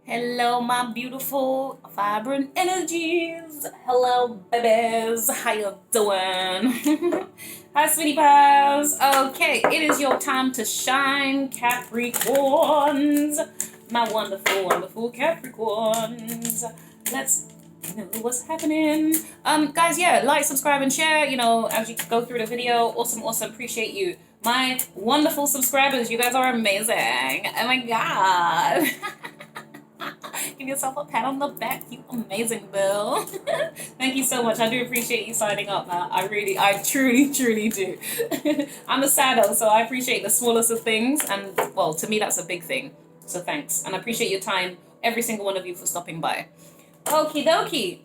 Hello, my beautiful, vibrant energies. Hello, babies. How you doing? Hi, sweetie pies. Okay, it is your time to shine, Capricorns. My wonderful, wonderful Capricorns. Let's know what's happening. Guys, yeah, like, subscribe, and share. As you go through the video. Awesome, awesome. Appreciate you. My wonderful subscribers, you guys are amazing. Oh my god. Give yourself a pat on the back, you amazing Bill. Thank you so much. I do appreciate you signing up, man. I truly, truly do. I'm a sado, so I appreciate the smallest of things, and well, to me that's a big thing. So thanks, and I appreciate your time, every single one of you, for stopping by. Okie dokie.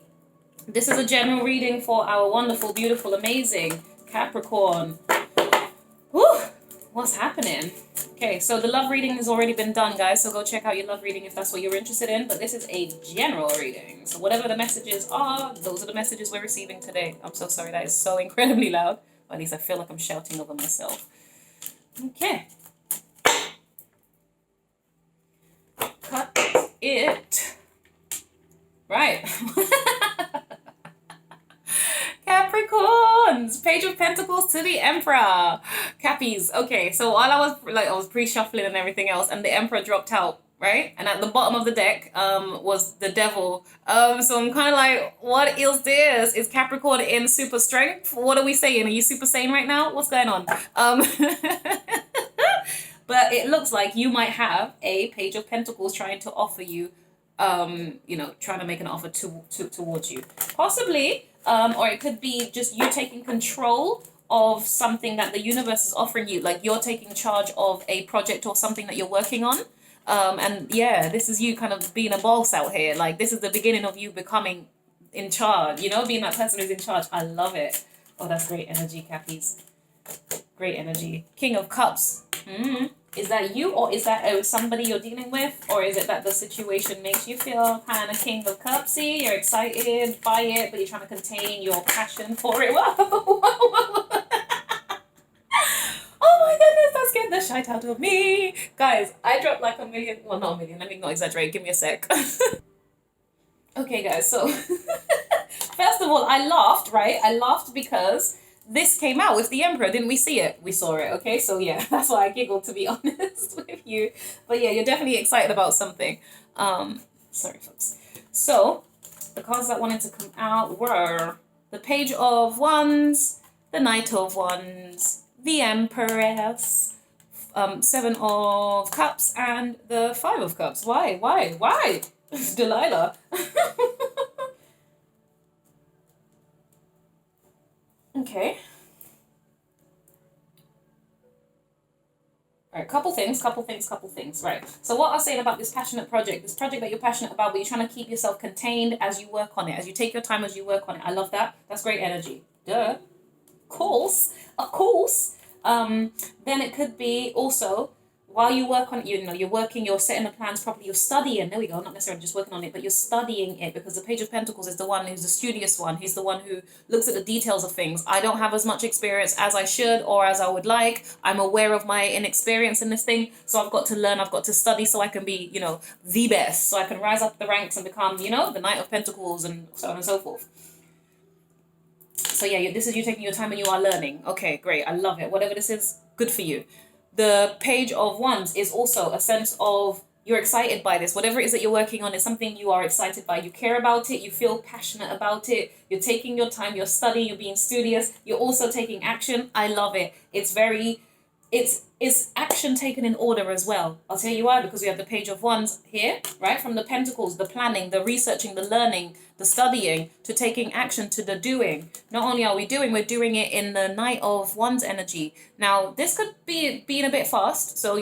This is a general reading for our wonderful, beautiful, amazing Capricorn. Whew. What's happening? Okay, so the love reading has already been done, guys, so go check out your love reading if that's what you're interested in, but this is a general reading, so whatever the messages are, those are the messages we're receiving today. I'm so sorry, that is so incredibly loud, or at least I feel like I'm shouting over myself. Okay. Cut it. Right. Capricorns, Page of Pentacles to the Emperor. Cappies. Okay, so while I was pre-shuffling and everything else, and the Emperor dropped out, right? And at the bottom of the deck was the Devil. So I'm kind of like, what is this? Is Capricorn in super strength? What are we saying? Are you super sane right now? What's going on? But it looks like you might have a Page of Pentacles trying to offer you, trying to make an offer towards you. Possibly. Or it could be just you taking control of something that the universe is offering you. Like you're taking charge of a project or something that you're working on. And yeah, this is you kind of being a boss out here. Like this is the beginning of you becoming in charge, being that person who's in charge. I love it. Oh, that's great energy, Cappies. Great energy. King of Cups. Is that you, or is that somebody you're dealing with, or is it that the situation makes you feel kind of King of Cupsy? You're excited by it, but you're trying to contain your passion for it. Whoa. Oh my goodness, that scared the shite out of me. Guys, I dropped like a million, well, not a million, let me not exaggerate, give me a sec. Okay, guys, so first of all, I laughed, right? I laughed because this came out with the Emperor. Didn't we see it? We saw it, okay? So yeah, that's why I giggled, to be honest with you. But yeah, you're definitely excited about something. Sorry, folks. So the cards that wanted to come out were the Page of Wands, the Knight of Wands, the Empress, Seven of Cups, and the Five of Cups. Why? Delilah. Okay. All right, couple things. Right. So what I was saying about this passionate project, this project that you're passionate about, but you're trying to keep yourself contained as you work on it, as you take your time, as you work on it. I love that. That's great energy. Duh. Of course. Then it could be also, while you work on it, you're working, you're setting the plans properly, you're studying, there we go, not necessarily just working on it, but you're studying it, because the Page of Pentacles is the one who's the studious one, he's the one who looks at the details of things. I don't have as much experience as I should or as I would like. I'm aware of my inexperience in this thing, so I've got to learn, I've got to study so I can be, the best, so I can rise up the ranks and become, the Knight of Pentacles and so on and so forth. So yeah, this is you taking your time and you are learning. Okay, great, I love it. Whatever this is, good for you. The Page of Wands is also a sense of you're excited by this. Whatever it is that you're working on is something you are excited by. You care about it. You feel passionate about it. You're taking your time. You're studying. You're being studious. You're also taking action. I love it. It's action taken in order as well. I'll tell you why, because we have the Page of Wands here, right? From the Pentacles, the planning, the researching, the learning, the studying, to taking action, to the doing. Not only are we doing, we're doing it in the Knight of Wands energy. Now, this could be being a bit fast, so,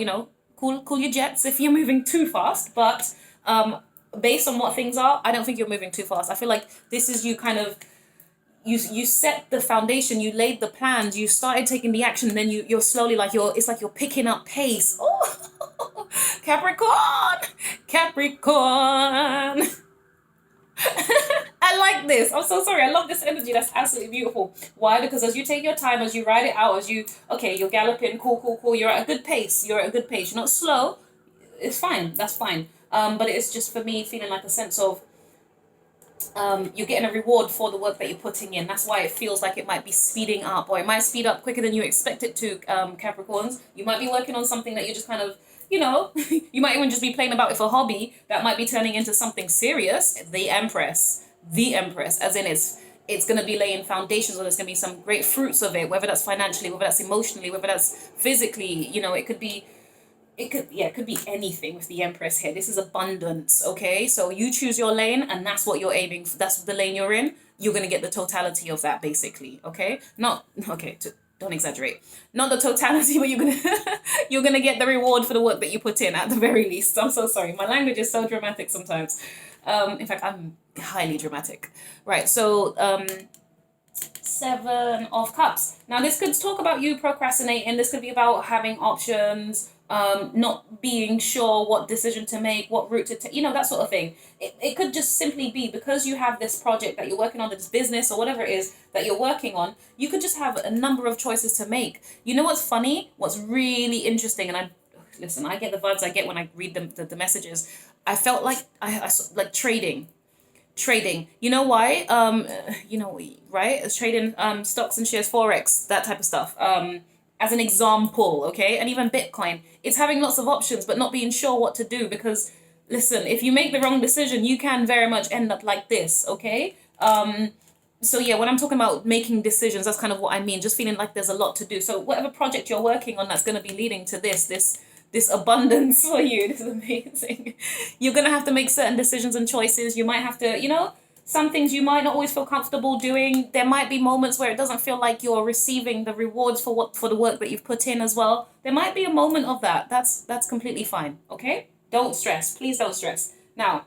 cool your jets if you're moving too fast, but based on what things are, I don't think you're moving too fast. I feel like this is you kind of, you set the foundation, you laid the plans, you started taking the action, and then you're slowly it's like you're picking up pace. Oh, Capricorn. I like this. I'm so sorry. I love this energy. That's absolutely beautiful. Why? Because as you take your time, as you ride it out, you're galloping, cool. You're at a good pace. You're not slow. it's fine. That's fine. But it's just for me feeling like a sense of you're getting a reward for the work that you're putting in. That's why it feels like it might be speeding up, or it might speed up quicker than you expect it to, Capricorns. You might be working on something that you're just kind of, you might even just be playing about with a hobby that might be turning into something serious. The Empress, as in it's going to be laying foundations, or there's going to be some great fruits of it, whether that's financially, whether that's emotionally, whether that's physically. It could be anything with the Empress here. This is abundance, okay? So you choose your lane, and that's what you're aiming for. That's the lane you're in. You're going to get the totality of that, basically, okay? Don't exaggerate. Not the totality, but you're gonna get the reward for the work that you put in, at the very least. I'm so sorry. My language is so dramatic sometimes. In fact, I'm highly dramatic. Right, so Seven of Cups. Now, this could talk about you procrastinating. This could be about having options, not being sure what decision to make, what route to take, that sort of thing. It could just simply be because you have this project that you're working on, this business or whatever it is that you're working on, you could just have a number of choices to make. You know what's funny? What's really interesting, and I get the vibes I get when I read the messages. I felt like I like trading. You know why? Right? It's trading stocks and shares, forex, that type of stuff. As an example, okay? And even Bitcoin. It's having lots of options but not being sure what to do, because listen, if you make the wrong decision, you can very much end up like this, okay? So yeah, when I'm talking about making decisions, that's kind of what I mean, just feeling like there's a lot to do. So whatever project you're working on that's going to be leading to this abundance for you, this is amazing. You're going to have to make certain decisions and choices. You might have to, some things you might not always feel comfortable doing. There might be moments where it doesn't feel like you're receiving the rewards for the work that you've put in as well. There might be a moment of that. That's completely fine, okay? Don't stress. Please don't stress. Now,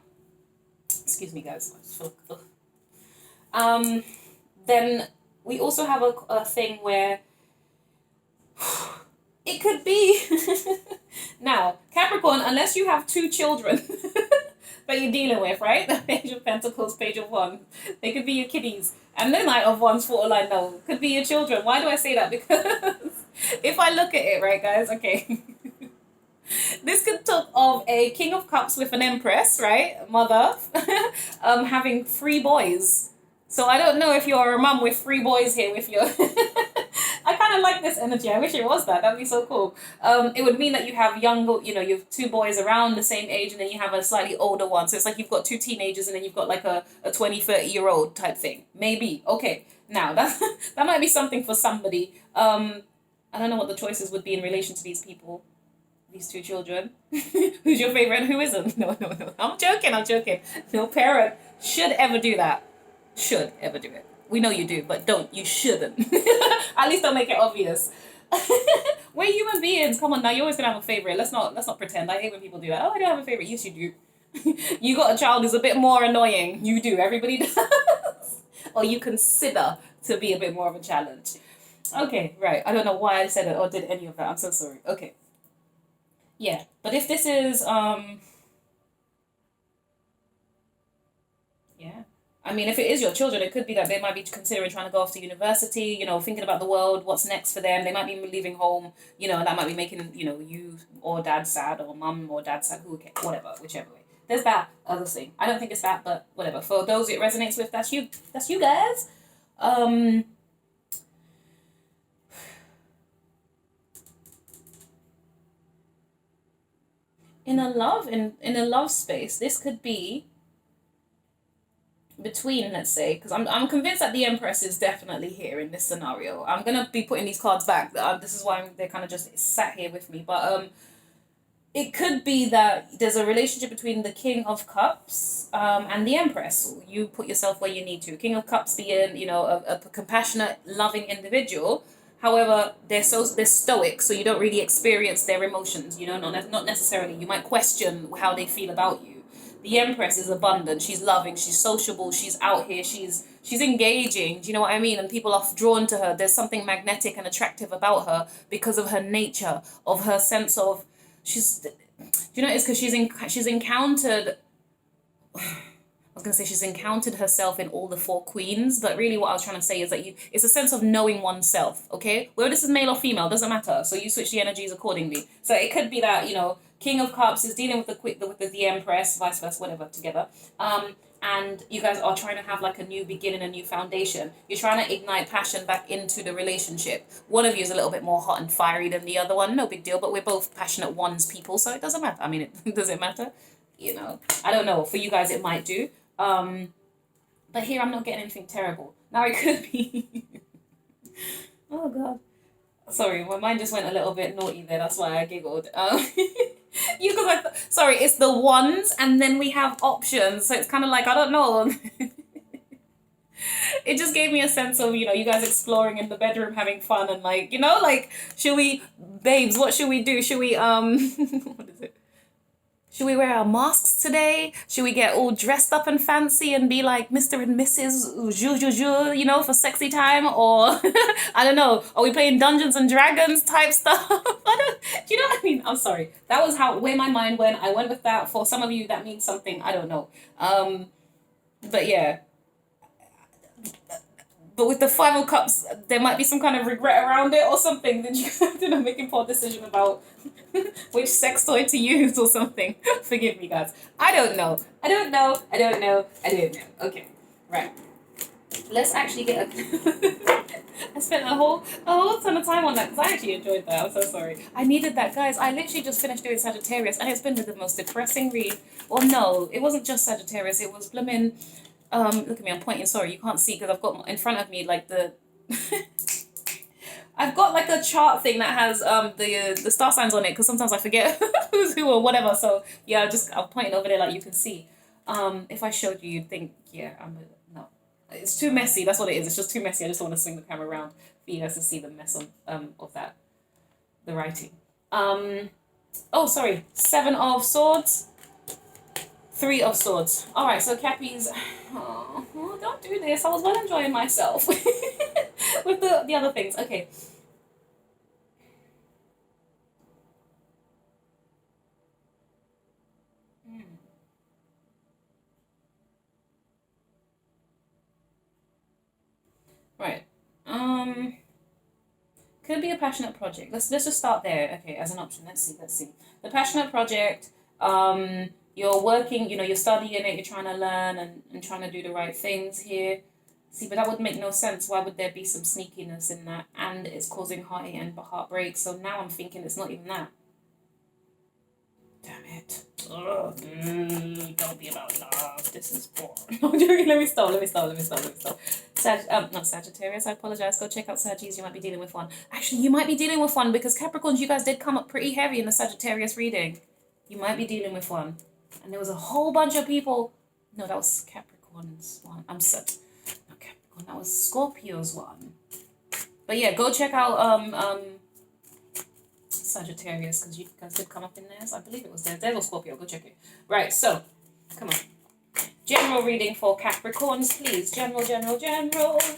excuse me, guys. Then we also have a thing where it could be now, Capricorn, unless you have 2 children that you're dealing with, right? The Page of Pentacles, Page of Wands. They could be your kiddies. And the Knight of Wands, for all I know, could be your children. Why do I say that? Because if I look at it, right, guys, okay. This could talk of a King of Cups with an Empress, right? Mother, having 3 boys. So I don't know if you're a mum with 3 boys here with your... I kind of like this energy. I wish it was that. That'd be so cool. It would mean that you have younger, you have 2 boys around the same age, and then you have a slightly older one. So it's like you've got 2 teenagers, and then you've got like a 20, 30-year-old type thing. Maybe. Okay. Now, that might be something for somebody. I don't know what the choices would be in relation to these people. These 2 children. Who's your favorite and who isn't? No. I'm joking. No parent should ever do that. Should ever do it. We know you do, but you shouldn't. At least don't make it obvious. We're human beings. Come on now, you're always gonna have a favorite. Let's not pretend. I hate when people do that. Oh, I don't have a favorite. Yes, you do. You got a child who's a bit more annoying. You do. Everybody does. Or you consider to be a bit more of a challenge. Okay, right. I don't know why I said it or did any of that. I'm so sorry. Okay. Yeah, but if this is yeah. I mean, if it is your children, it could be that they might be considering trying to go off to university, thinking about the world, what's next for them. They might be leaving home, and that might be making, you or dad sad, or mum or dad sad, whatever, whichever way. There's that other thing. I don't think it's that, but whatever. For those it resonates with, that's you. That's you guys. In a love space, this could be between, let's say, because I'm convinced that the Empress is definitely here in this scenario. I'm gonna be putting these cards back. This is why they're kind of just sat here with me. But it could be that there's a relationship between the King of Cups and the Empress. You put yourself where you need to. King of Cups being, a compassionate, loving individual. However, they're stoic, so you don't really experience their emotions. Not necessarily. You might question how they feel about you. The Empress is abundant. She's loving. She's sociable. She's out here. She's engaging. Do you know what I mean? And people are drawn to her. There's something magnetic and attractive about her because of her nature, of her sense of it's because she's encountered. I was was going to say she's encountered herself in all the four queens, but really what I was trying to say is that it's a sense of knowing oneself, okay? Whether this is male or female, doesn't matter. So you switch the energies accordingly. So it could be that, you know, King of Cups is dealing with the Empress, vice versa, whatever, together. And you guys are trying to have like a new beginning, a new foundation. You're trying to ignite passion back into the relationship. One of you is a little bit more hot and fiery than the other one. No big deal, but we're both passionate ones people, so it doesn't matter. I mean, does it matter? You know, I don't know. For you guys, it might do. But here I'm not getting anything terrible. Now it could be. Oh, God. Sorry, my mind just went a little bit naughty there. That's why I giggled. Sorry, it's the ones and then we have options. So it's kind of like, I don't know. It just gave me a sense of, you know, you guys exploring in the bedroom, having fun and like, you know, like, should we, babes, what should we do? Should we, what is it? Should we wear our masks today? Should we get all dressed up and fancy and be like Mr. and Mrs. You know, for sexy time? Or, I don't know, are we playing Dungeons and Dragons type stuff? Do you know what I mean? I'm sorry. That was where my mind went. I went with that. For some of you, that means something. I don't know. But yeah. But with the Five of Cups, there might be some kind of regret around it or something. Then you making poor decision about which sex toy to use or something. Forgive me, guys. I don't know. Okay, right. Let's actually get I spent a whole ton of time on that because I actually enjoyed that. I'm so sorry. I needed that, guys. I literally just finished doing Sagittarius and it's been the most depressing read. Well, no, it wasn't just Sagittarius. It was blooming... look at me, I'm pointing, sorry, you can't see because I've got in front of me like the... I've got like a chart thing that has the star signs on it because sometimes I forget who's who or whatever. So yeah, I'm pointing over there like you can see. If I showed you, you'd think, yeah, no. It's too messy, that's what it is. It's just too messy. I just want to swing the camera around for you guys to see the mess of that, the writing. Oh, sorry, 7 of Swords. 3 of Swords. All right, so Cappies, oh, don't do this. I was well enjoying myself with the other things. Okay. Right. Could be a passionate project. Let's just start there. Okay, as an option. Let's see. The passionate project. You're working, you know, you're studying it, you're trying to learn and trying to do the right things here. See, but that would make no sense. Why would there be some sneakiness in that? And it's causing heartache and heartbreak. So now I'm thinking it's not even that. Damn it. Don't be about love. This is boring. Let me stop. Not Sagittarius, I apologize. Go check out Sagittarius. You might be dealing with one. Actually, you might be dealing with one because Capricorns, you guys did come up pretty heavy in the Sagittarius reading. You might be dealing with one. And there was a whole bunch of people. No, that was Capricorn's one. Not Capricorn. That was Scorpio's one. But yeah, go check out Sagittarius because you guys did come up in theirs. I believe it was theirs. There was Scorpio. Go check it. Right. So, come on. General reading for Capricorns, please. General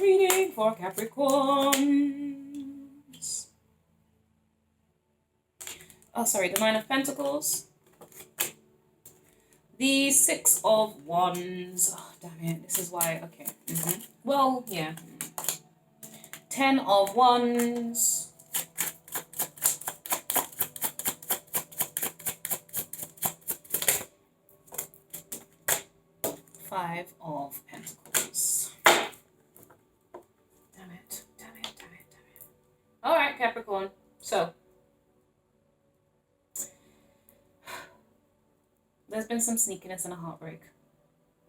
reading for Capricorns. Oh, sorry. The 9 of Pentacles. The 6 of Wands. Oh, damn it. This is why. Okay. Well, yeah. 10 of Wands. 5 of Pentacles. Damn it. All right, Capricorn. So, there's been some sneakiness and a heartbreak.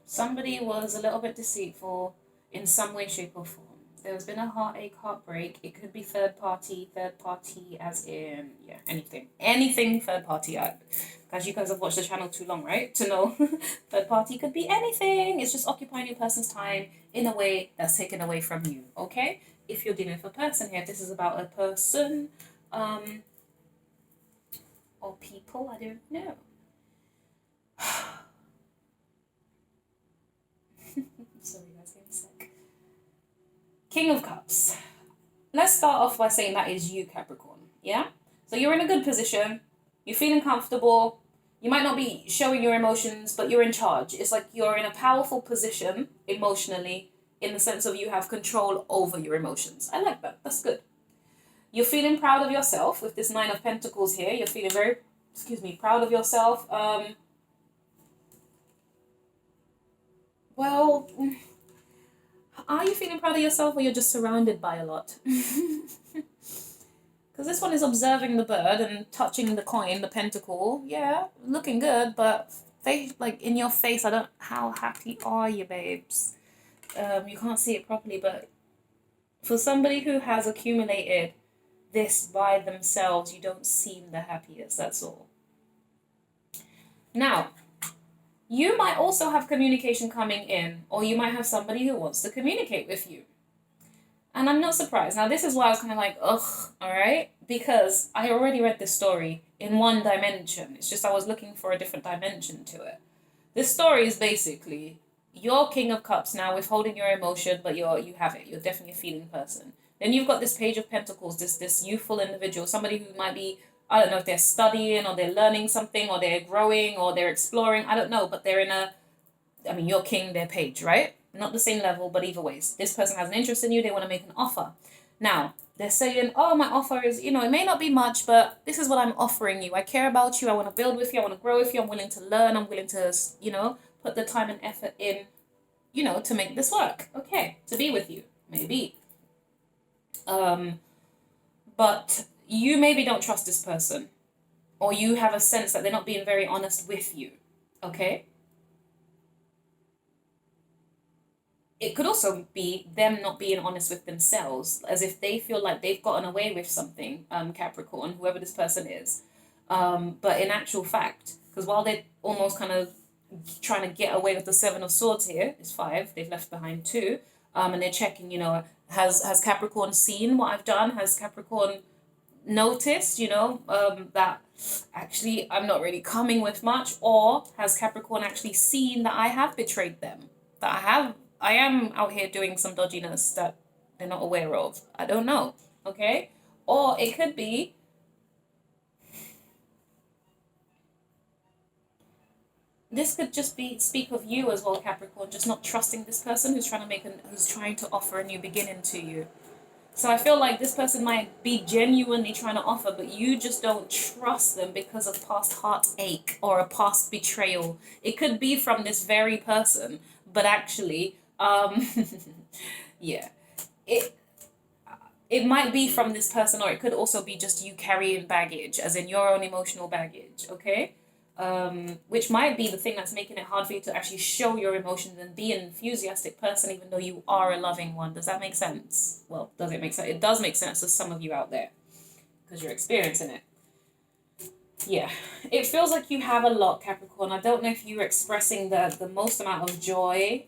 Somebody was a little bit deceitful in some way, shape, or form. There's been a heartbreak. It could be third party as in, yeah, anything third party. Guys, you guys have watched the channel too long, right? To know third party could be anything. It's just occupying your person's time in a way that's taken away from you, okay? If you're dealing with a person here, this is about a person, or people, I don't know. Sorry guys, give me a sec. King of Cups. Let's start off by saying that is you, Capricorn, yeah? So you're in a good position, you're feeling comfortable, You might not be showing your emotions, but you're in charge. It's like you're in a powerful position emotionally, in the sense of you have control over your emotions. I like that. That's good. You're feeling proud of yourself with this Nine of Pentacles here. You're feeling very, proud of yourself. Well, are you feeling proud of yourself, or you're just surrounded by a lot? Because this one is observing the bird and touching the coin, the pentacle. Yeah, looking good, but like in your face, how happy are you, babes? You can't see it properly, but for somebody who has accumulated this by themselves, you don't seem the happiest, that's all. Now, you might also have communication coming in, or you might have somebody who wants to communicate with you. And I'm not surprised. Now, this is why I was kind of like, ugh, all right? Because I already read this story in one dimension. It's just I was looking for a different dimension to it. This story is basically, you're King of Cups now, withholding your emotion, but you have it. You're definitely a feeling person. Then you've got this Page of Pentacles, this youthful individual, somebody who might be, I don't know if they're studying or they're learning something or they're growing or they're exploring. I don't know, but they're you're king, they're page, right? Not the same level, but either ways. This person has an interest in you. They want to make an offer. Now, they're saying, oh, my offer is, it may not be much, but this is what I'm offering you. I care about you. I want to build with you. I want to grow with you. I'm willing to learn. I'm willing to, put the time and effort in, to make this work. Okay, to be with you, maybe. But you maybe don't trust this person, or you have a sense that they're not being very honest with you, okay? It could also be them not being honest with themselves, as if they feel like they've gotten away with something, Capricorn, whoever this person is. But in actual fact, because while they're almost kind of trying to get away with the Seven of Swords here, it's 5, they've left behind 2, and they're checking, has Capricorn seen what I've done? Has Capricorn noticed, that actually I'm not really coming with much? Or has Capricorn actually seen that I have betrayed them? That I am out here doing some dodginess that they're not aware of? I don't know, okay? Or it could be this could just speak of you as well, Capricorn, just not trusting this person who's trying to offer a new beginning to you. So I feel like this person might be genuinely trying to offer, but you just don't trust them because of past heartache or a past betrayal. It could be from this very person, but actually, yeah, it might be from this person, or it could also be just you carrying baggage, as in your own emotional baggage, okay? Which might be the thing that's making it hard for you to actually show your emotions and be an enthusiastic person, even though you are a loving one. Does that make sense? Well, does it make sense? It does make sense to some of you out there, because you're experiencing it. Yeah, it feels like you have a lot, Capricorn. I don't know if you're expressing the most amount of joy.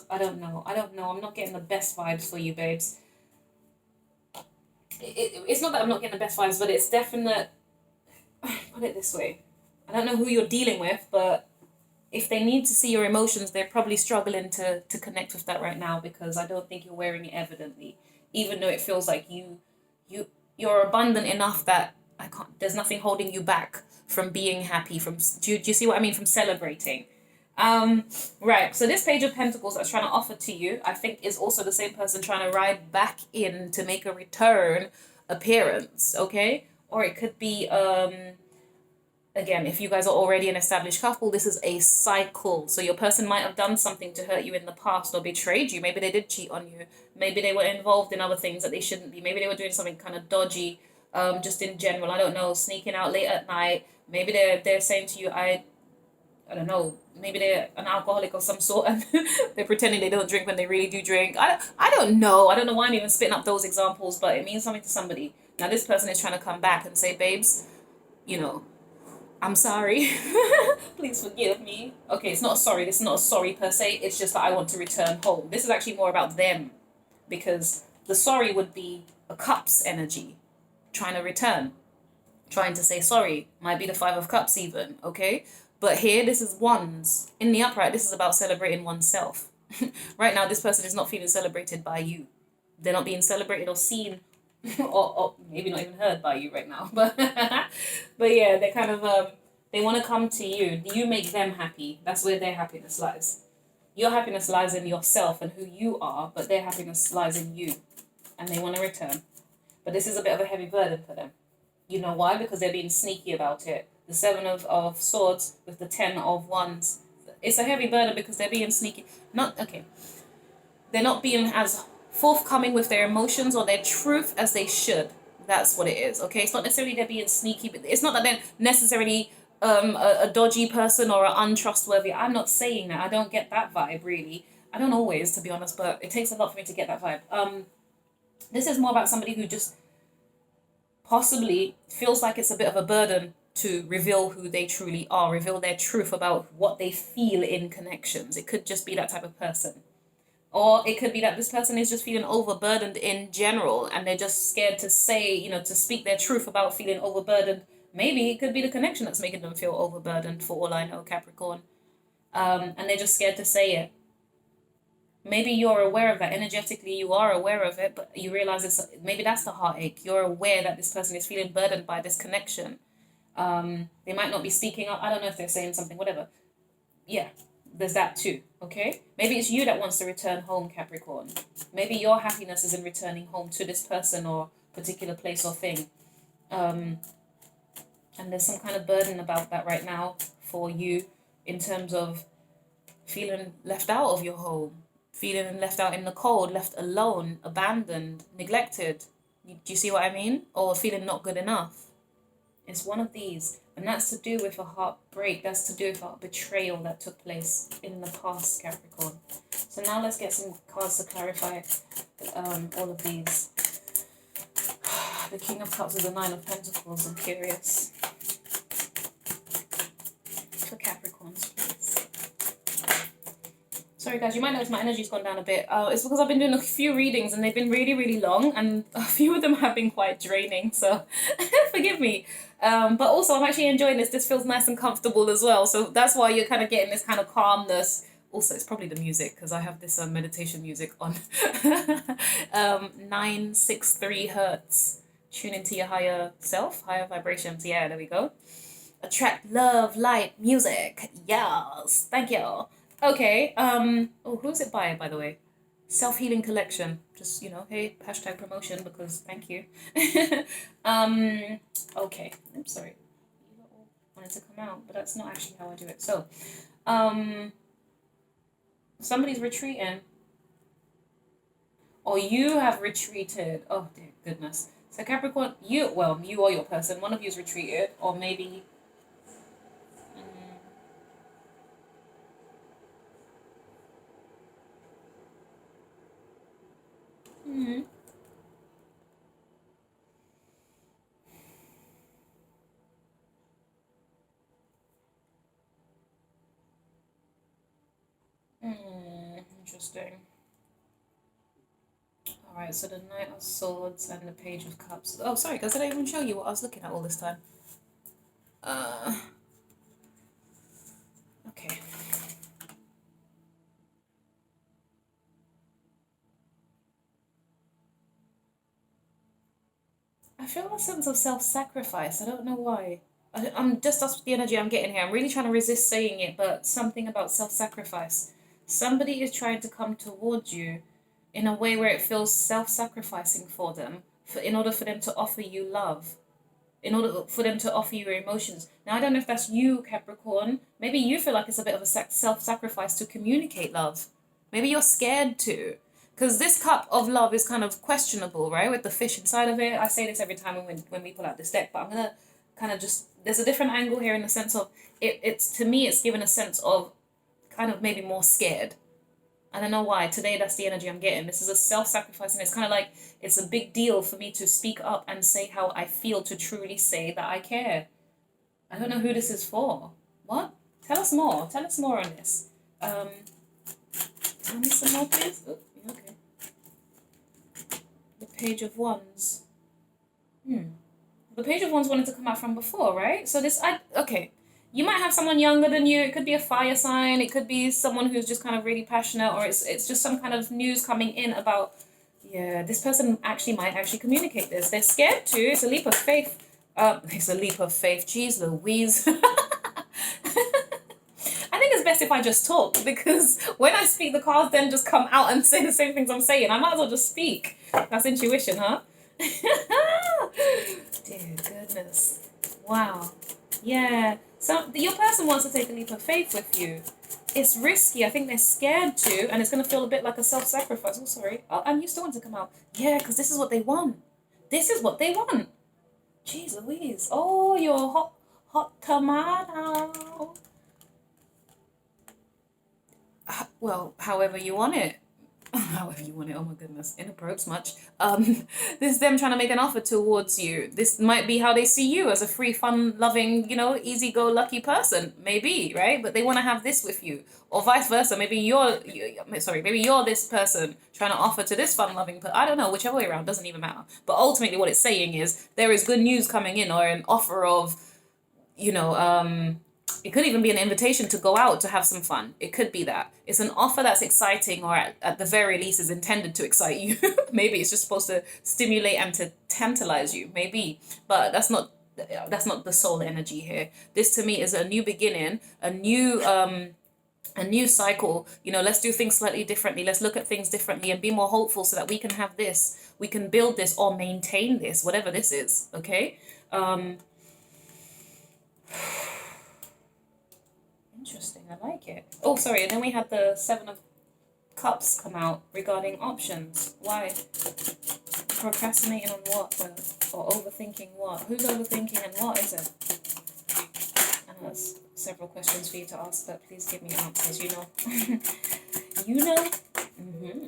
I don't know. I'm not getting the best vibes for you, babes. It's not that I'm not getting the best vibes, but it's definite. Put it this way. I don't know who you're dealing with, but if they need to see your emotions, they're probably struggling to connect with that right now, because I don't think you're wearing it evidently, even though it feels like you're abundant enough that there's nothing holding you back from being happy, do you see what I mean, from celebrating. Right, so this Page of Pentacles that's trying to offer to you, I think, is also the same person trying to ride back in to make a return appearance, okay? Or it could be, again, if you guys are already an established couple, this is a cycle. So your person might have done something to hurt you in the past or betrayed you. Maybe they did cheat on you. Maybe they were involved in other things that they shouldn't be. Maybe they were doing something kind of dodgy, just in general. I don't know, sneaking out late at night. Maybe they're saying to you, I don't know, maybe they're an alcoholic of some sort and they're pretending they don't drink when they really do drink. I don't know. I don't know why I'm even spitting up those examples, but it means something to somebody. Now this person is trying to come back and say, babes, I'm sorry. Please forgive me. Okay, it's not a sorry. This is not a sorry per se. It's just that I want to return home. This is actually more about them, because the sorry would be a cups energy, trying to return, trying to say sorry. Might be the 5 of Cups even, okay? But here, this is wands. In the upright, this is about celebrating oneself. Right now, this person is not feeling celebrated by you. They're not being celebrated or seen or maybe not even heard by you right now. But yeah, they're kind of They want to come to you. You make them happy. That's where their happiness lies. Your happiness lies in yourself and who you are, but their happiness lies in you. And they want to return. But this is a bit of a heavy burden for them. You know why? Because they're being sneaky about it. The 7 of Swords with the 10 of Wands. It's a heavy burden because they're being sneaky. They're not being as forthcoming with their emotions or their truth as they should. That's what it is, okay? It's not necessarily they're being sneaky, but it's not that they're necessarily a dodgy person or an untrustworthy. I'm not saying that. I don't get that vibe, really. I don't always, to be honest, but it takes a lot for me to get that vibe. This is more about somebody who just possibly feels like it's a bit of a burden to reveal who they truly are, reveal their truth about what they feel in connections. It could just be that type of person. Or it could be that this person is just feeling overburdened in general and they're just scared to say, to speak their truth about feeling overburdened. Maybe it could be the connection that's making them feel overburdened, for all I know, Capricorn. And they're just scared to say it. Maybe you're aware of that. Energetically, you are aware of it, but you realize maybe that's the heartache. You're aware that this person is feeling burdened by this connection. They might not be speaking up. I don't know if they're saying something, whatever. Yeah, there's that too, okay? Maybe it's you that wants to return home, Capricorn. Maybe your happiness is in returning home to this person or particular place or thing. And there's some kind of burden about that right now for you in terms of feeling left out of your home, feeling left out in the cold, left alone, abandoned, neglected. Do you see what I mean? Or feeling not good enough. It's one of these. And that's to do with a heartbreak. That's to do with a betrayal that took place in the past, Capricorn. So now let's get some cards to clarify all of these. The King of Cups with the 9 of Pentacles. I'm curious. For Capricorns, please. Sorry guys, you might notice my energy's gone down a bit. It's because I've been doing a few readings and they've been really, really long and a few of them have been quite draining, so forgive me. But also I'm actually enjoying this. This feels nice and comfortable as well, so that's why you're kind of getting this kind of calmness. Also, it's probably the music because I have this meditation music on. 963 hertz. Tune into your higher self, higher vibrations. Yeah, there we go. Attract love, light, music. Yes, thank you. Okay, who's it by the way? Self-Healing Collection. Just, hey, hashtag promotion because thank you. Okay, I'm sorry. You all wanted to come out, but that's not actually how I do it. So, somebody's retreating. Or you have retreated. Oh, dear goodness. So Capricorn, you or your person, one of you is retreated, or maybe... Interesting. Alright, so the Knight of Swords and the Page of Cups. Oh, sorry, guys, did I even show you what I was looking at all this time? Okay. I feel a sense of self-sacrifice. I don't know why. That's the energy I'm getting here. I'm really trying to resist saying it, but something about self-sacrifice. Somebody is trying to come towards you in a way where it feels self-sacrificing for them, in order for them to offer you love, in order for them to offer you your emotions. Now, I don't know if that's you, Capricorn. Maybe you feel like it's a bit of a self-sacrifice to communicate love. Maybe you're scared to. Because this cup of love is kind of questionable, right? With the fish inside of it. I say this every time when we pull out this deck, but I'm going to kind of just... There's a different angle here in the sense of... To me, it's given a sense of kind of maybe more scared. I don't know why. Today, that's the energy I'm getting. This is a self-sacrifice, and it's kind of like it's a big deal for me to speak up and say how I feel, to truly say that I care. I don't know who this is for. What? Tell us more. Tell us more on this. Tell me some more, please. Oh, okay. The Page of Wands. The Page of Wands wanted to come out from before, right? So okay. You might have someone younger than you. It could be a fire sign. It could be someone who's just kind of really passionate, or it's just some kind of news coming in about, this person might actually communicate this. They're scared to. It's a leap of faith. It's a leap of faith. Jeez Louise. best if I just talk, because when I speak, the cards then just come out and say the same things I'm saying. I might as well just speak. That's intuition, huh? Dear goodness. Wow. Yeah. So your person wants to take a leap of faith with you. It's risky. I think they're scared to, and it's going to feel a bit like a self-sacrifice. Oh, sorry. Oh, and you still want to come out. Yeah, because this is what they want. This is what they want. Jeez Louise. Oh, you're hot tomato. Well, however you want it. However you want it. Oh my goodness. Inappropriate much. This is them trying to make an offer towards you. This might be how they see you, as a free, fun, loving, you know, easy-go-lucky person. Maybe, right? But they want to have this with you. Or vice versa. Maybe you're this person trying to offer to this fun-loving person. I don't know. Whichever way around. Doesn't even matter. But ultimately what it's saying is there is good news coming in, or an offer of, you know, it could even be an invitation to go out to have some fun. It could be that. It's an offer that's exciting, or at the very least is intended to excite you. Maybe it's just supposed to stimulate and to tantalize you. Maybe. But that's not the soul energy here. This to me is a new beginning, a new cycle. You know, let's do things slightly differently. Let's look at things differently and be more hopeful so that we can have this. We can build this or maintain this, whatever this is. Okay? Interesting, I like it. Oh, sorry, and then we had the 7 of Cups come out regarding options. Why? Procrastinating on what? Or overthinking what? Who's overthinking and what is it? And that's several questions for you to ask, but please give me answers, you know. You know? Mm-hmm.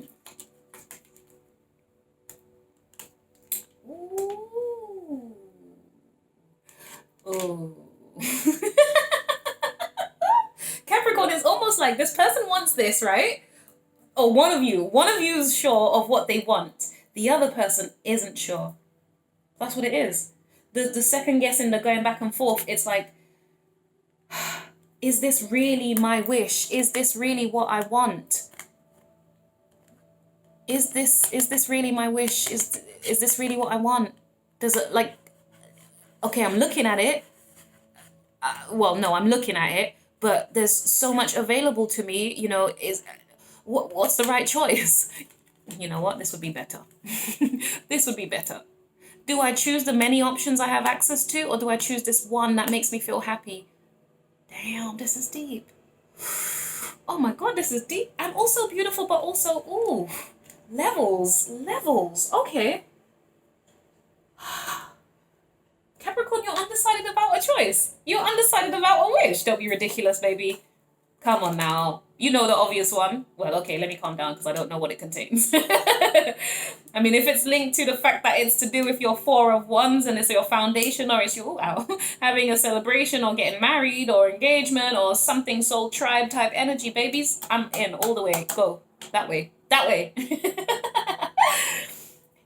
Ooh. Oh. Capricorn is almost like this person wants this, right? Or one of you is sure of what they want. The other person isn't sure. That's what it is. The second guessing, the going back and forth, it's like, is this really my wish? Is this really what I want? Is this really my wish? Is this really what I want? Does it, like, okay, I'm looking at it. I'm looking at it, but there's so much available to me, you know, what's the right choice? You know what? This would be better. This would be better. Do I choose the many options I have access to, or do I choose this one that makes me feel happy? Damn, this is deep. Oh my God, this is deep and also beautiful, but also, ooh, levels. Okay. Capricorn, you're undecided about a choice. You're undecided about a wish. Don't be ridiculous, baby. Come on now. You know the obvious one. Well, okay, let me calm down because I don't know what it contains. I mean, if it's linked to the fact that it's to do with your 4 of Wands and it's your foundation, or it's your having a celebration or getting married or engagement or something soul tribe type energy, babies, I'm in all the way. Go. That way.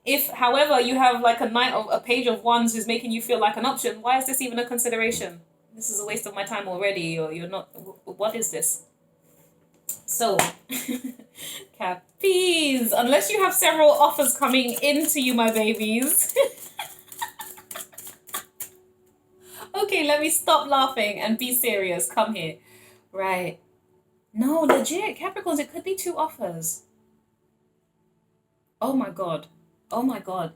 If, however, you have like a page of Wands who's making you feel like an option, why is this even a consideration? This is a waste of my time already, or you're not, what is this? So, Cappies, unless you have several offers coming into you, my babies. Okay, let me stop laughing and be serious. Come here. Right. No, legit, Capricorns, it could be 2 offers. Oh my God.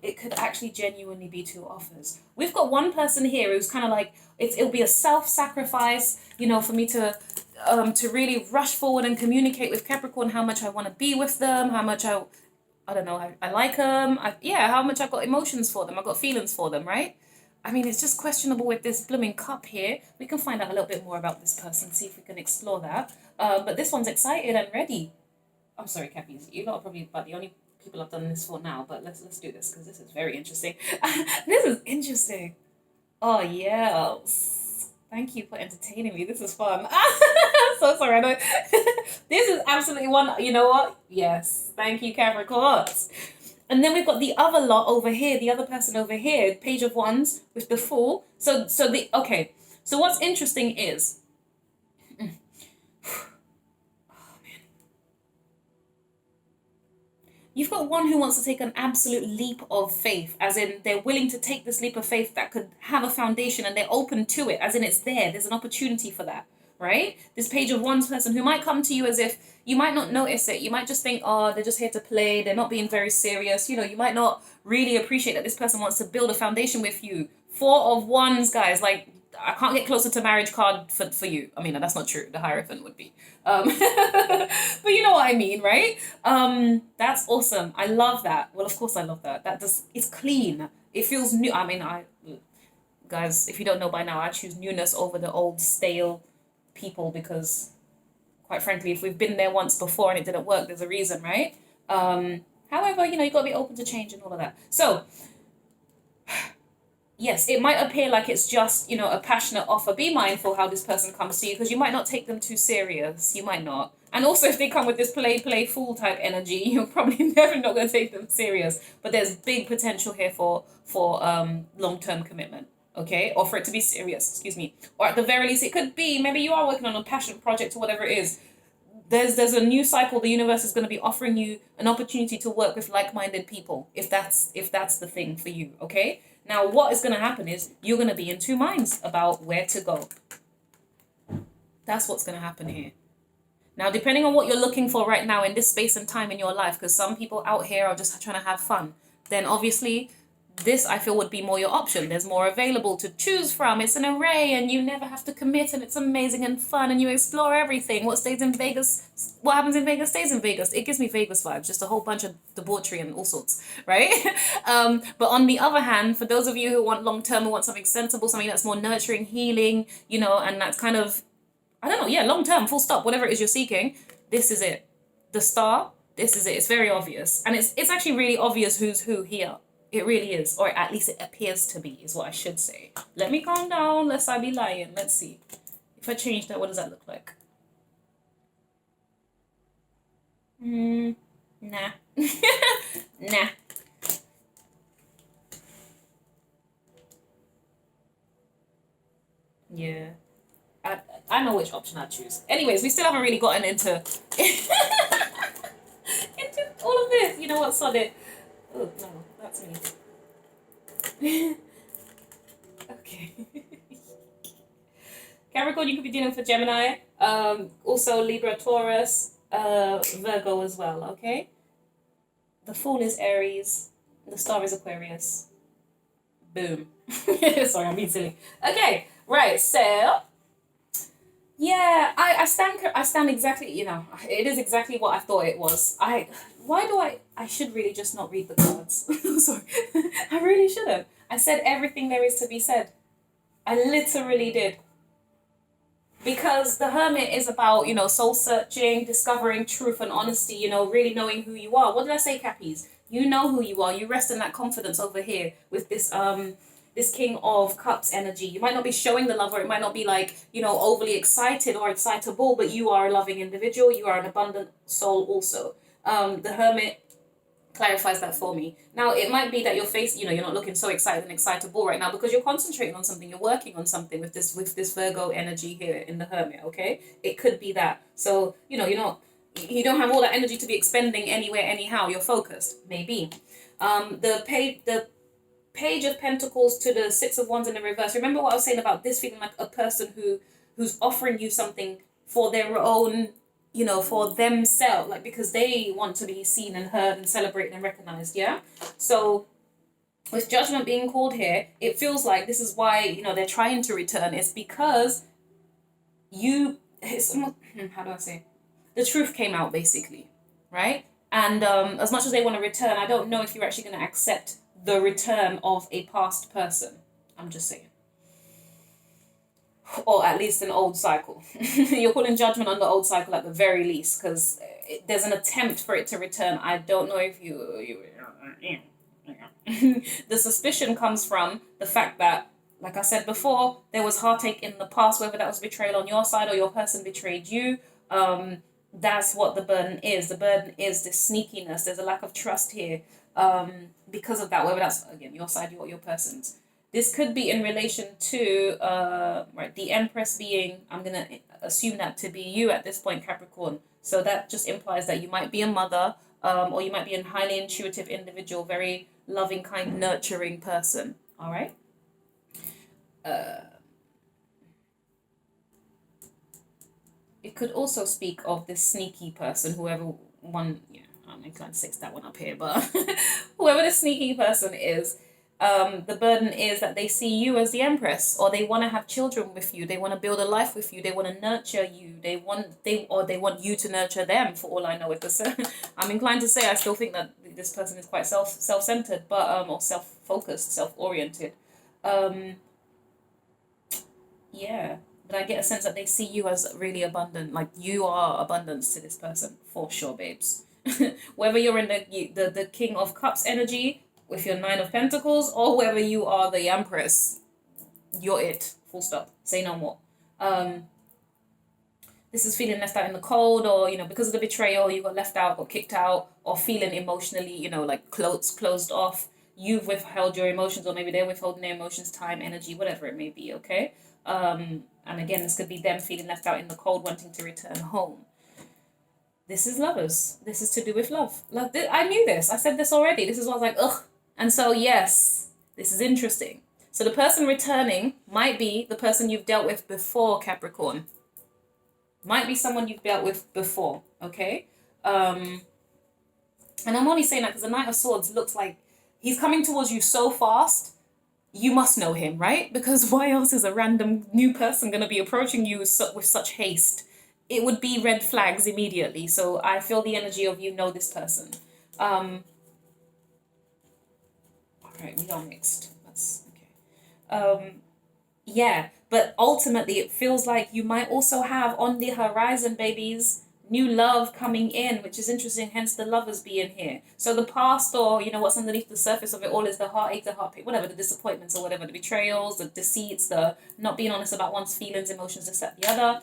It could actually genuinely be 2 offers. We've got one person here who's kind of like, it'll be a self-sacrifice, you know, for me to really rush forward and communicate with Capricorn how much I want to be with them, how much I don't know, I like them, how much I've got emotions for them, I've got feelings for them, right? I mean, it's just questionable with this blooming cup here. We can find out a little bit more about this person, see if we can explore that. But this one's excited and ready. I'm sorry, Cappies, you lot are probably about the only people I've done this for now, but let's do this because this is very interesting. This is interesting. Oh yes, thank you for entertaining me. This is fun. I'm so sorry. I don't. This is absolutely one. You know what? Yes, thank you, Capricorn. And then we've got the other lot over here. The other person over here, Page of Wands with the Fool. So what's interesting is. You've got one who wants to take an absolute leap of faith, as in they're willing to take this leap of faith that could have a foundation and they're open to it, as in it's there. There's an opportunity for that. right? This Page of Wands person who might come to you as if you might not notice it. You might just think, oh, they're just here to play. They're not being very serious. You know, you might not really appreciate that this person wants to build a foundation with you. Four of Wands, guys, like, I can't get closer to marriage card for you. I mean, that's not true. The Hierophant would be. But you know what I mean, right? That's awesome. I love that. Well, of course I love that. It's clean. It feels new. I mean, guys, if you don't know by now, I choose newness over the old stale people because, quite frankly, if we've been there once before and it didn't work, there's a reason, right? However, you know, you got to be open to change and all of that. So, yes, it might appear like it's just, you know, a passionate offer. Be mindful how this person comes to you because you might not take them too serious. You might not. And also if they come with this play, fool type energy, you're probably never not going to take them serious. But there's big potential here for long-term commitment, okay? Or for it to be serious, excuse me. Or at the very least, it could be, maybe you are working on a passion project or whatever it is. There's a new cycle. The universe is going to be offering you an opportunity to work with like-minded people, if that's the thing for you, okay? Now, what is going to happen is you're going to be in two minds about where to go. That's what's going to happen here. Now, depending on what you're looking for right now in this space and time in your life, because some people out here are just trying to have fun, then obviously this, I feel, would be more your option. There's more available to choose from. It's an array and you never have to commit and it's amazing and fun and you explore everything. What stays in Vegas, what happens in Vegas stays in Vegas. It gives me Vegas vibes, just a whole bunch of debauchery and all sorts, right? But on the other hand, for those of you who want long-term, who want something sensible, something that's more nurturing, healing, you know, and that's kind of, I don't know, yeah, long-term, full stop, whatever it is you're seeking, this is it. The star, this is it. It's very obvious. And it's actually really obvious who's who here. It really is, or at least it appears to be, is what I should say. Let me calm down, lest I be lying. Let's see. If I change that, what does that look like? Nah. Nah. Yeah. I know which option I'd choose. Anyways, we still haven't really gotten into into all of this. You know what, sod it. Oh, no, that's me. Okay. Capricorn, you could be dealing for Gemini. Also Libra, Taurus, Virgo as well, okay? The Fool is Aries. The Star is Aquarius. Boom. Sorry, I'm being silly. Okay, right, so... Yeah, I stand exactly, you know, it is exactly what I thought it was. I should really just not read the cards. Sorry. I really shouldn't. I said everything there is to be said. I literally did. Because the Hermit is about, you know, soul searching, discovering truth and honesty, you know, really knowing who you are. What did I say, Cappies? You know who you are. You rest in that confidence over here with this King of Cups energy. You might not be showing the love, or it might not be like, you know, overly excited or excitable, but you are a loving individual. You are an abundant soul also. The Hermit clarifies that for me. Now, it might be that your face, you know, you're not looking so excited and excitable right now because you're concentrating on something, you're working on something with this Virgo energy here in the Hermit, okay? It could be that. So, you know, you don't have all that energy to be expending anywhere, anyhow. You're focused, maybe. The Page of Pentacles to the Six of Wands in the reverse. Remember what I was saying about this feeling like a person who's offering you something for their own, you know, for themselves, like because they want to be seen and heard and celebrated and recognized, yeah? So with Judgment being called here, it feels like this is why, you know, they're trying to return. It's because how do I say? The truth came out, basically, right? And as much as they want to return, I don't know if you're actually going to accept the return of a past person. I'm just saying. Or at least an old cycle. You're calling Judgment on the old cycle at the very least, because there's an attempt for it to return. I don't know if you the suspicion comes from the fact that, like I said before, there was heartache in the past, whether that was betrayal on your side or your person betrayed you. That's what the burden is. The burden is this sneakiness. There's a lack of trust here. Because of that, whether that's, again, your side or your person's. This could be in relation to, the Empress being, I'm going to assume that to be you at this point, Capricorn. So that just implies that you might be a mother, or you might be a highly intuitive individual, very loving, kind, nurturing person. All right? it could also speak of this sneaky person, whoever one, yeah, I'm inclined to say it's that one up here, but whoever the sneaky person is, the burden is that they see you as the Empress, or they want to have children with you. They want to build a life with you. They want to nurture you. They want you to nurture them. For all I know, if I'm inclined to say I still think that this person is quite self-centered, but or self-focused, self-oriented. Yeah, but I get a sense that they see you as really abundant. Like you are abundance to this person for sure, babes. Whether you're in the King of Cups energy with your Nine of Pentacles, or whether you are the Empress, you're it. Full stop. Say no more. This is feeling left out in the cold, or because of the betrayal, you got left out, got kicked out, or feeling emotionally, like closed off. You've withheld your emotions, or maybe they're withholding their emotions, time, energy, whatever it may be. Okay. And again, this could be them feeling left out in the cold, wanting to return home. This is lovers. This is to do with love. I knew this. I said this already. This is why I was like, ugh. And so, yes, this is interesting. So the person returning might be the person you've dealt with before, Capricorn. Might be someone you've dealt with before, okay? And I'm only saying that because the Knight of Swords looks like he's coming towards you so fast, you must know him, right? Because why else is a random new person going to be approaching you with such haste? It would be red flags immediately. So I feel the energy of you know this person. All right, we are mixed. That's okay. Yeah, but ultimately it feels like you might also have on the horizon, babies, new love coming in, which is interesting, hence the lovers being here. So the past, or what's underneath the surface of it all, is the heartache, the heartbreak, whatever, the disappointments or whatever, the betrayals, the deceits, the not being honest about one's feelings, emotions, this, that, the other.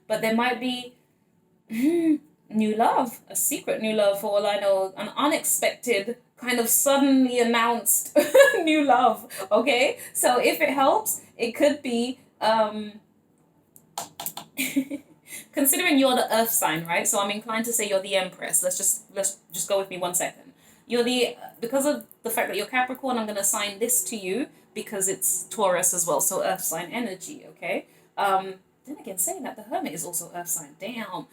But there might be new love, a secret new love, for all I know, an unexpected kind of suddenly announced new love. Okay, so if it helps, it could be considering you're the earth sign, right? So I'm inclined to say you're the Empress. Let's just go with me 1 second. Because of the fact that you're Capricorn, I'm going to assign this to you because it's Taurus as well, so earth sign energy, okay? Then again, saying that, the Hermit is also earth sign. Damn.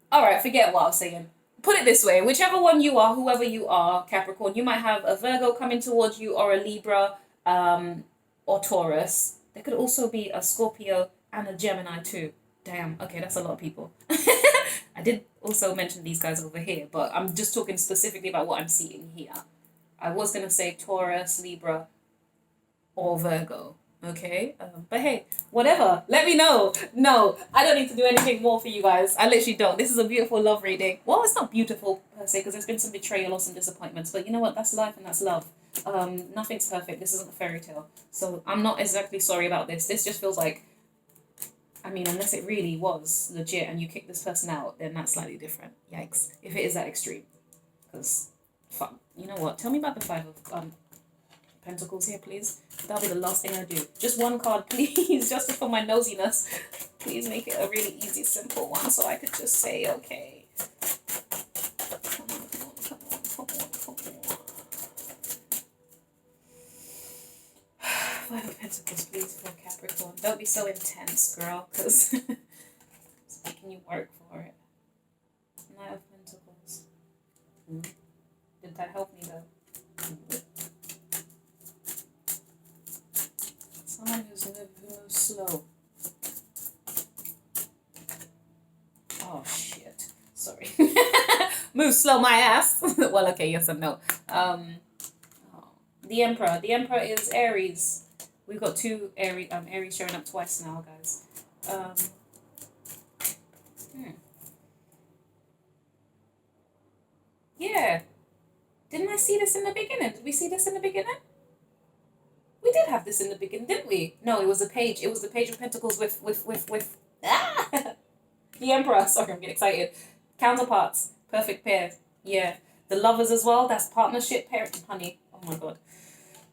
All right, forget what I was saying. Put it this way, whichever one you are, whoever you are, Capricorn, you might have a Virgo coming towards you, or a Libra, or Taurus. There could also be a Scorpio and a Gemini too. Damn, okay, that's a lot of people. I did also mention these guys over here, but I'm just talking specifically about what I'm seeing here. I was going to say Taurus, Libra, or Virgo, okay? But hey, whatever, let me know. No, I don't need to do anything more for you guys. I literally don't. This is a beautiful love reading. Well, it's not beautiful per se, because there's been some betrayal or some disappointments, but you know what? That's life and that's love. Nothing's perfect. This isn't a fairy tale. So I'm not exactly sorry about this. This just feels like, I mean, unless it really was legit and you kick this person out, then that's slightly different. Yikes. If it is that extreme. Because, fuck, you know what? Tell me about the Five of Pentacles here, please. That'll be the last thing I do. Just one card, please, just for my nosiness. Please make it a really easy, simple one so I could just say, okay. Come on. Five of Pentacles, please, for Capricorn. Don't be so intense, girl, because it's making you work for it. Knight of Pentacles. Did that help me, though? Someone who's moving slow. Oh, shit. Sorry. Move slow, my ass. Well, okay, yes and no. The Emperor. The Emperor is Aries. We've got two Aries showing up twice now, guys. Yeah. Didn't I see this in the beginning? Did we see this in the beginning? We did have this in the beginning, didn't we? No, it was a page. It was the Page of Pentacles with the Emperor. Sorry, I'm getting excited. Counterparts. Perfect pair. Yeah. The Lovers as well. That's partnership pair. Honey. Oh my God.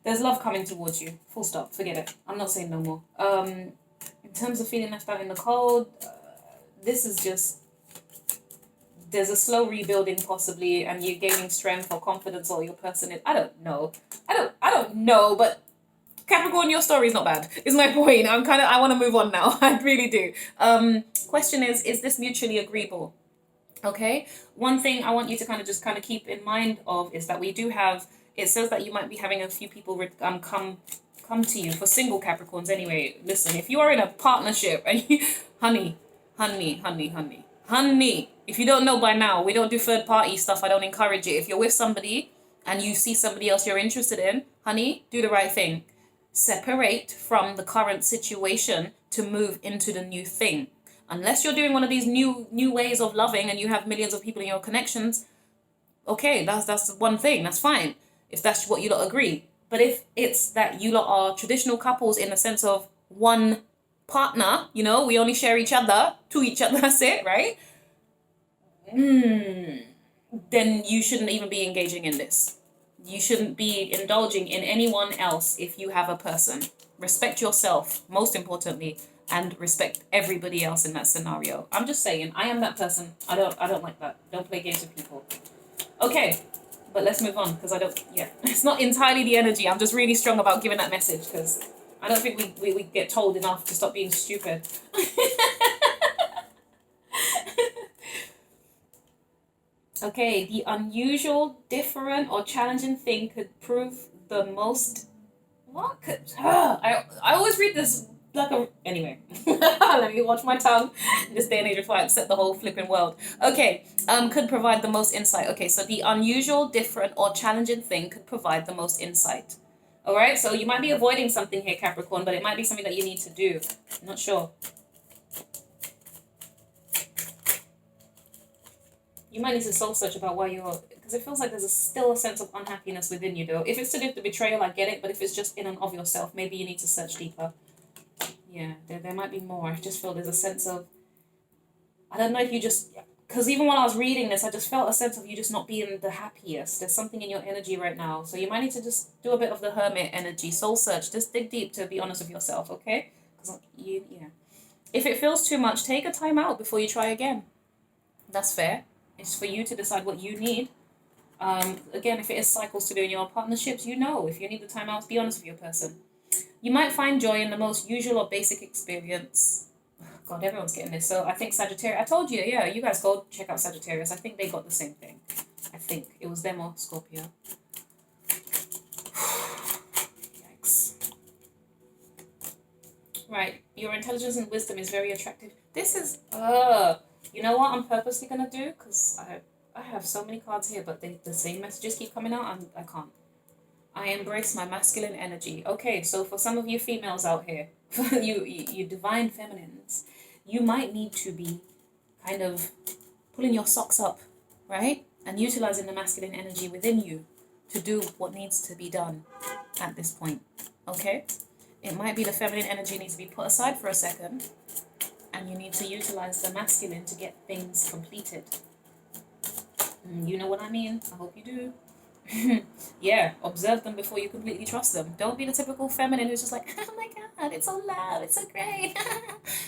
There's love coming towards you. Full stop. Forget it. I'm not saying no more. In terms of feeling left out in the cold, this is just, there's a slow rebuilding possibly, and you're gaining strength or confidence, or your person is, I don't know, but Capricorn, your story is not bad, is my point. I want to move on now. I really do. Question is this mutually agreeable? Okay. One thing I want you to kind of keep in mind of is that we do have, it says that you might be having a few people come to you for single Capricorns anyway. Listen, if you are in a partnership and you, honey, if you don't know by now, we don't do third party stuff. I don't encourage it. If you're with somebody and you see somebody else you're interested in, honey, do the right thing. Separate from the current situation to move into the new thing. Unless you're doing one of these new ways of loving and you have millions of people in your connections, okay, that's one thing, that's fine, if that's what you lot agree. But if it's that you lot are traditional couples in the sense of one partner, you know, we only share each other, to each other, that's it, right? Then you shouldn't even be engaging in this. You shouldn't be indulging in anyone else if you have a person. Respect yourself, most importantly, and respect everybody else in that scenario. I'm just saying, I am that person. I don't like that. Don't play games with people. Okay, but let's move on, because it's not entirely the energy. I'm just really strong about giving that message, because I don't think we get told enough to stop being stupid. Okay, the unusual, different, or challenging thing could prove the most... What could... I always read this like a... Anyway, let me watch my tongue. This day and age before I upset the whole flipping world. Okay, could provide the most insight. Okay, so the unusual, different, or challenging thing could provide the most insight. All right, so you might be avoiding something here, Capricorn, but it might be something that you need to do. I'm not sure. You might need to soul search about why you're... Because it feels like there's still a sense of unhappiness within you, though. If it's to do with the betrayal, I get it. But if it's just in and of yourself, maybe you need to search deeper. Yeah, there might be more. I just feel there's a sense of... I don't know if you just... Because even when I was reading this, I just felt a sense of you just not being the happiest. There's something in your energy right now. So you might need to just do a bit of the hermit energy. Soul search. Just dig deep to be honest with yourself, okay? Because if it feels too much, take a time out before you try again. That's fair. It's for you to decide what you need. Again, if it is cycles to do in your partnerships, you know. If you need the time out, be honest with your person. You might find joy in the most usual or basic experience. God, everyone's getting this. So I think Sagittarius, I told you, yeah, you guys go check out Sagittarius. I think they got the same thing. I think it was them or Scorpio. Yikes. Right, your intelligence and wisdom is very attractive. This is, you know what I'm purposely going to do? Because I have so many cards here, but the same messages keep coming out. I can't. I embrace my masculine energy. Okay, so for some of you females out here, you divine feminines, you might need to be kind of pulling your socks up, right? And utilizing the masculine energy within you to do what needs to be done at this point, okay? It might be the feminine energy needs to be put aside for a second, and you need to utilize the masculine to get things completed. You know what I mean? I hope you do. Yeah, observe them before you completely trust them. Don't be the typical feminine who's just like, oh my god, it's so loud, it's so great.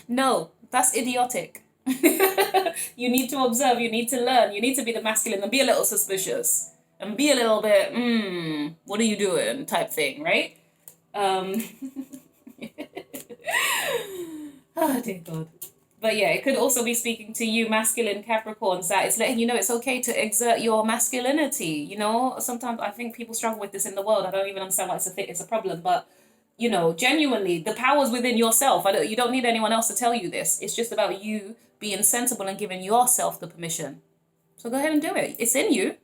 No, that's idiotic. You need to observe, you need to learn, you need to be the masculine and be a little suspicious and be a little bit, what are you doing type thing, right? Oh dear God. But yeah, it could also be speaking to you masculine Capricorns, that it's letting you know it's okay to exert your masculinity. You know, sometimes I think people struggle with this in the world. I don't even understand why it's a problem. But, you know, genuinely, the power's within yourself. You don't need anyone else to tell you this. It's just about you being sensible and giving yourself the permission. So go ahead and do it. It's in you.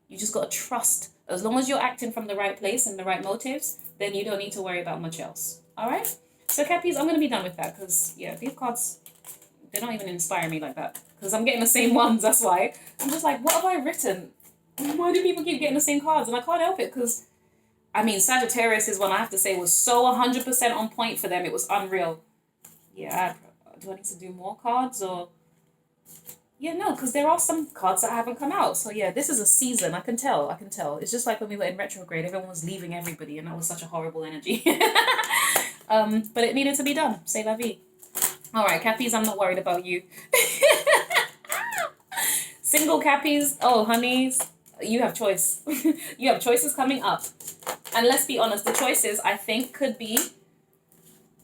You just got to trust. As long as you're acting from the right place and the right motives, then you don't need to worry about much else. All right? So, Cappies, I'm going to be done with that because, yeah, these cards... They don't even inspire me like that. Because I'm getting the same ones, that's why. I'm just like, what have I written? Why do people keep getting the same cards? And I can't help it because, I mean, Sagittarius is one I have to say was so 100% on point for them. It was unreal. Yeah, do I need to do more cards or... Yeah, no, because there are some cards that haven't come out. So yeah, this is a season. I can tell. It's just like when we were in retrograde, everyone was leaving everybody and that was such a horrible energy. But it needed to be done. C'est la vie. All right, Cappies, I'm not worried about you. Single Cappies, oh, honeys, you have choice. You have choices coming up. And let's be honest, the choices, I think, could be,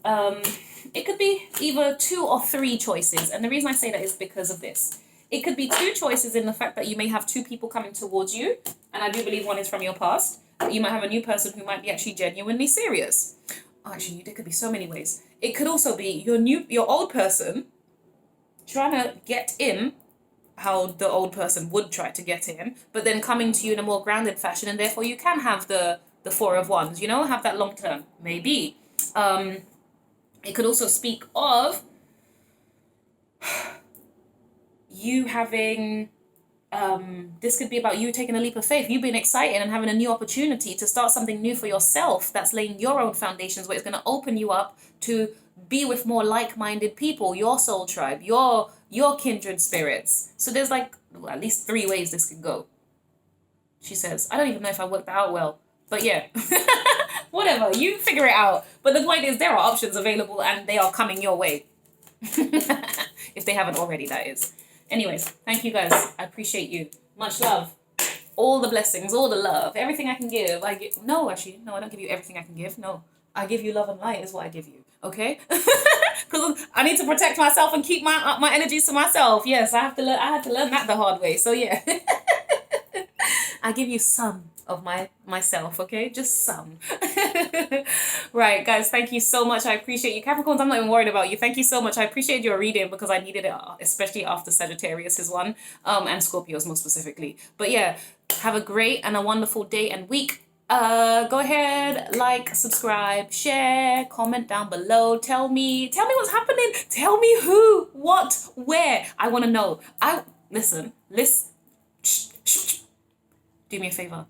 it could be either 2 or 3 choices. And the reason I say that is because of this. It could be 2 choices in the fact that you may have 2 people coming towards you. And I do believe one is from your past. You might have a new person who might be actually genuinely serious. Actually, there could be so many ways. It could also be your old person trying to get in how the old person would try to get in, but then coming to you in a more grounded fashion, and therefore you can have the 4 of Wands, you know, have that long term, maybe. It could also speak of you having, this could be about you taking a leap of faith, you being excited and having a new opportunity to start something new for yourself that's laying your own foundations, where it's going to open you up to be with more like-minded people, your soul tribe, your kindred spirits. So there's like, well, at least 3 ways this could go. She says, I don't even know if I worked that out well, but yeah. Whatever, you figure it out. But the point is, there are options available and they are coming your way. If they haven't already, that is. Anyways, thank you guys. I appreciate you. Much love. All the blessings, all the love, everything I can give. No, actually, no, I don't give you everything I can give. No, I give you love and light is what I give you. Okay? Because I need to protect myself and keep my energies to myself. Yes, I had to learn that the hard way. So yeah. I give you some of myself, okay? Just some. Right, guys, thank you so much. I appreciate you. Capricorns, I'm not even worried about you. Thank you so much. I appreciate your reading because I needed it, especially after Sagittarius's one, and Scorpio's more specifically. But yeah, have a great and a wonderful day and week. Go ahead, like, subscribe, share, comment down below. Tell me what's happening. Tell me who, what, where. I want to know. Listen. Do me a favor.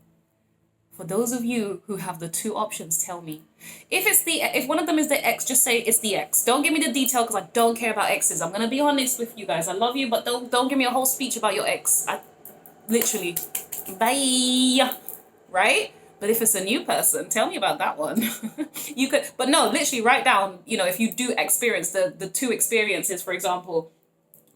For those of you who have the 2 options, tell me. If one of them is the ex, just say it's the ex. Don't give me the detail because I don't care about exes. I'm gonna be honest with you guys. I love you, but don't give me a whole speech about your ex. Literally, bye. Right? But if it's a new person, tell me about that one. You could, but no, literally write down, you know, if you do experience the 2 experiences, for example,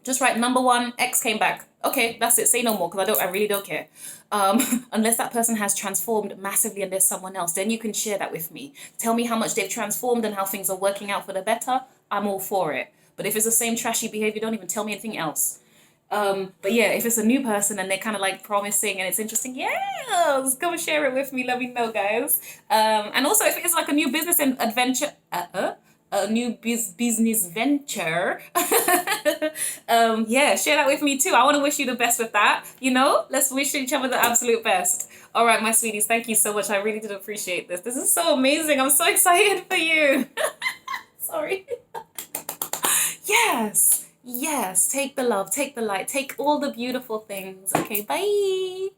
just write number 1, ex came back. Okay, that's it. Say no more because I really don't care. Unless that person has transformed massively and there's someone else, then you can share that with me. Tell me how much they've transformed and how things are working out for the better. I'm all for it. But if it's the same trashy behavior, don't even tell me anything else. But yeah, if it's a new person and they're kind of like promising and it's interesting, yes, come and share it with me. Let me know, guys. And also if it's like a new business and adventure, a new business venture, yeah, share that with me too. I want to wish you the best with that, you know. Let's wish each other the absolute best. All right, my sweeties, thank you so much. I really did appreciate this. This is so amazing. I'm so excited for you. Sorry. Yes, take the love, take the light, take all the beautiful things. Okay, bye.